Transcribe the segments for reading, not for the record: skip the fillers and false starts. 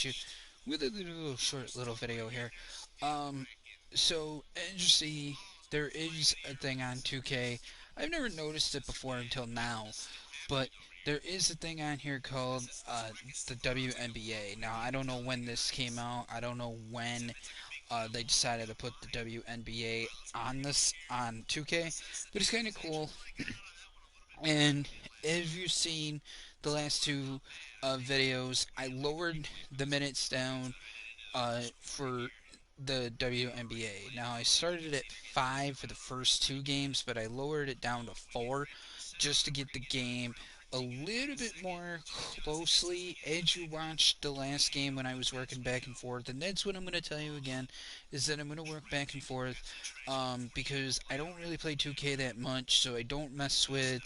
at you with a little short little video here. Um, so as you see, there is a thing on 2K. I've never noticed it before until now, but there is a thing on here called the WNBA. Now I don't know when this came out. I don't know when they decided to put the WNBA on this on 2K, but it's kind of cool. And as you've seen the last two videos, I lowered the minutes down for the WNBA. Now I started at 5 for the first two games, but I lowered it down to 4 just to get the game a little bit more closely as you watched the last game when I was working back and forth. And that's what I'm going to tell you again, is that I'm going to work back and forth because I don't really play 2K that much, so I don't mess with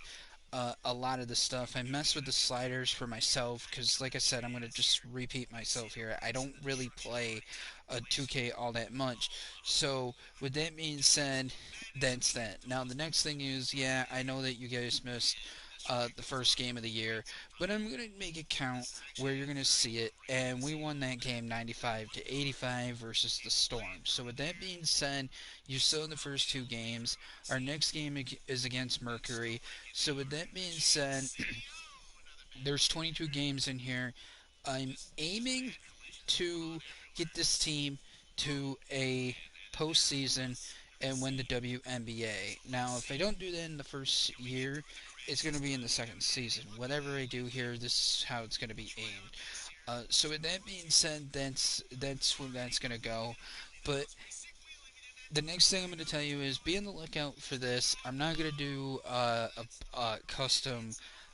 a lot of the stuff. I mess with the sliders for myself because, like I said, I'm going to just repeat myself here. I don't really play 2K all that much. So, with that being said, that's that. Now, the next thing is, yeah, I know that you guys missed the first game of the year, but I'm going to make it count where you're going to see it. And we won that game 95 to 85 versus the Storm. So, with that being said, you saw the first two games. Our next game is against Mercury. So, with that being said, there's 22 games in here. I'm aiming to get this team to a postseason and win the WNBA. Now, if I don't do that in the first year, it's going to be in the second season. Whatever I do here, this is how it's going to be aimed. So with that being said, that's where that's going to go. But the next thing I'm going to tell you is be on the lookout for this. I'm not going to do a custom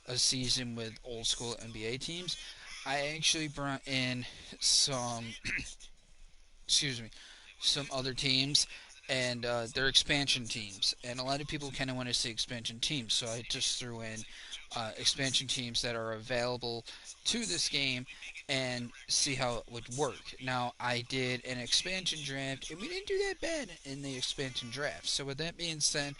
a season with old school NBA teams. I actually brought in some excuse me, some other teams, and they're expansion teams. And a lot of people kind of want to see expansion teams, so I just threw in expansion teams that are available to this game and see how it would work. Now, I did an expansion draft, and we didn't do that bad in the expansion draft. So, with that being said,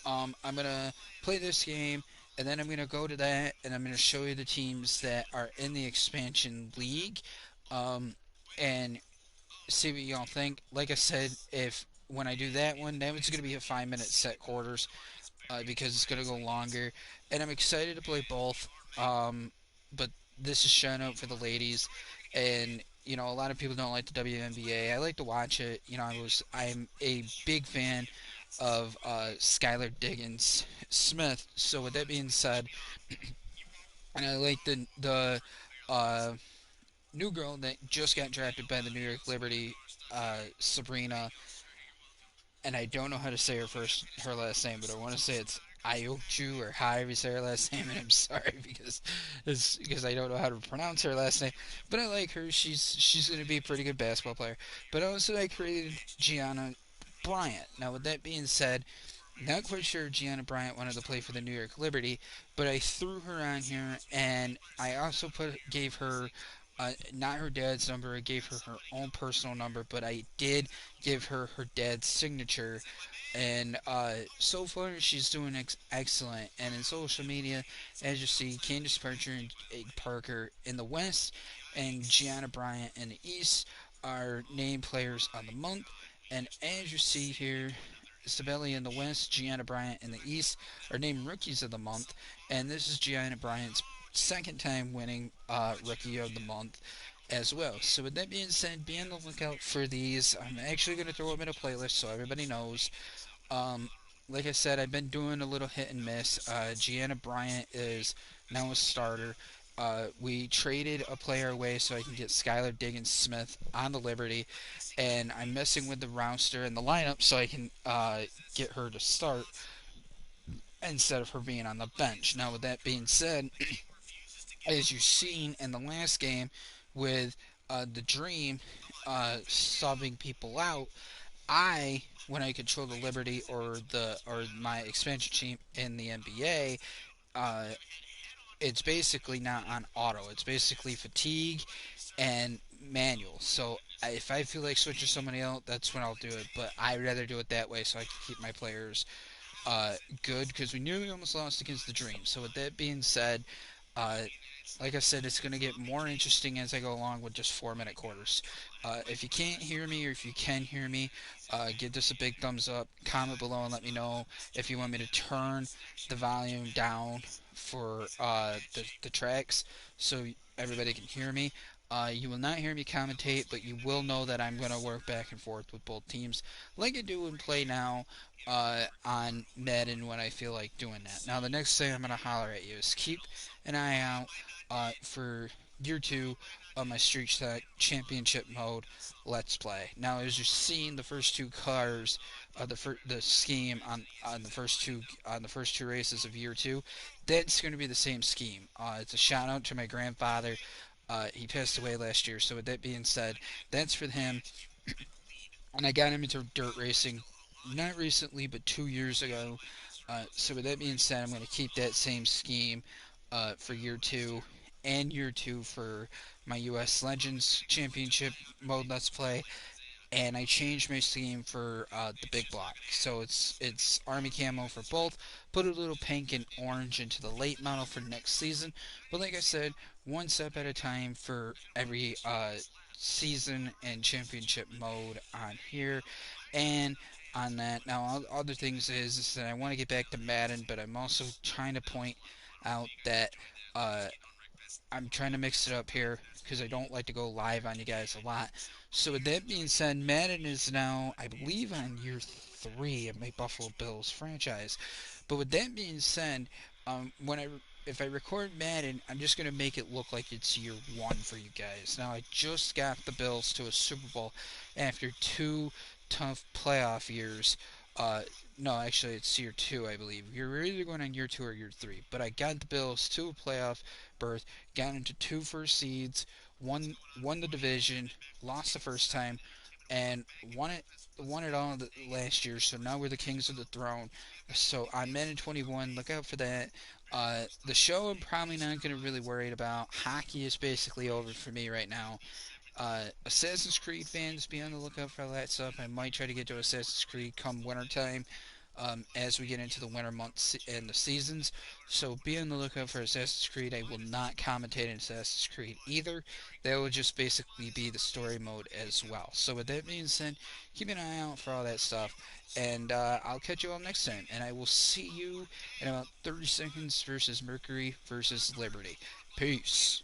I'm gonna play this game, and then I'm gonna go to that, and I'm gonna show you the teams that are in the expansion league. And see what y'all think. Like I said, if when I do that one, that one's gonna be a 5 minute set quarters because it's gonna go longer, and I'm excited to play both. But this is shown out for the ladies, and a lot of people don't like the WNBA. I like to watch it. I'm a big fan of Skylar Diggins Smith. So with that being said, and I like the uh, new girl that just got drafted by the New York Liberty, Sabrina, and I don't know how to say her last name, but I want to say it's Iochu or however you say her last name, and I'm sorry because I don't know how to pronounce her last name. But I like her. She's going to be a pretty good basketball player. But also I created Gianna Bryant. Now with that being said, not quite sure Gianna Bryant wanted to play for the New York Liberty, but I threw her on here, and I also gave her not her dad's number. I gave her her own personal number, but I did give her her dad's signature. And so far, she's doing excellent. And in social media, as you see, Candace Parker and Parker in the West, and Gianna Bryant in the East are named players of the month. And as you see here, Sabelli in the West, Gianna Bryant in the East are named Rookies of the Month, and this is Gianna Bryant's second time winning Rookie of the Month as well. So with that being said, be on the lookout for these. I'm actually going to throw them in a playlist so everybody knows. Um, like I said, I've been doing a little hit and miss. Gianna Bryant is now a starter. We traded a player away so I can get Skylar Diggins Smith on the Liberty, and I'm messing with the roster and the lineup so I can get her to start instead of her being on the bench. Now, with that being said, as you've seen in the last game with the Dream subbing people out, when I control the Liberty or my expansion team in the NBA, uh, it's basically not on auto. It's basically fatigue and manual. So if I feel like switching somebody out, that's when I'll do it. But I'd rather do it that way so I can keep my players good because we nearly almost lost against the Dream. So with that being said, uh, like I said, it's going to get more interesting as I go along with just 4 minute quarters. If you can't hear me or if you can hear me, give this a big thumbs up. Comment below and let me know if you want me to turn the volume down for the tracks so everybody can hear me. You will not hear me commentate, but you will know that I'm going to work back and forth with both teams like I do in Play Now on Madden when I feel like doing that. Now, the next thing I'm going to holler at you is keep an eye out for year two of my Street Stock Championship mode Let's Play. Now, as you're seeing the first two cars, the scheme on the first two races of year two, that's going to be the same scheme. It's a shout out to my grandfather. He passed away last year, so with that being said, that's for him. And I got him into dirt racing, not recently, but 2 years ago. So with that being said, I'm going to keep that same scheme for year two and year two for my U.S. Legends Championship mode Let's Play, and I changed my scheme for the big block. So it's army camo for both. Put a little pink and orange into the late model for next season. But like I said, one step at a time for every season and championship mode on here, and on that. Now, other things is that I want to get back to Madden, but I'm also trying to point out that uh, I'm trying to mix it up here because I don't like to go live on you guys a lot. So with that being said, Madden is now, I believe, on year 3 of my Buffalo Bills franchise. But with that being said, when I if I record Madden, I'm just gonna make it look like it's year 1 for you guys. Now I just got the Bills to a Super Bowl after 2 tough playoff years. Uh, no, actually, it's year 2, I believe. You're either going on year 2 or year 3. But I got the Bills to a playoff berth, got into 2 first seeds, won the division, lost the first time, and won it all last year. So now we're the kings of the throne. So on Madden 21, look out for that. The show I'm probably not going to really worry about. Hockey is basically over for me right now. Assassin's Creed fans, be on the lookout for all that stuff. I might try to get to Assassin's Creed come wintertime as we get into the winter months and the seasons. So be on the lookout for Assassin's Creed. I will not commentate in Assassin's Creed either. That will just basically be the story mode as well. So with that being said, keep an eye out for all that stuff. And I'll catch you all next time. And I will see you in about 30 seconds versus Mercury versus Liberty. Peace.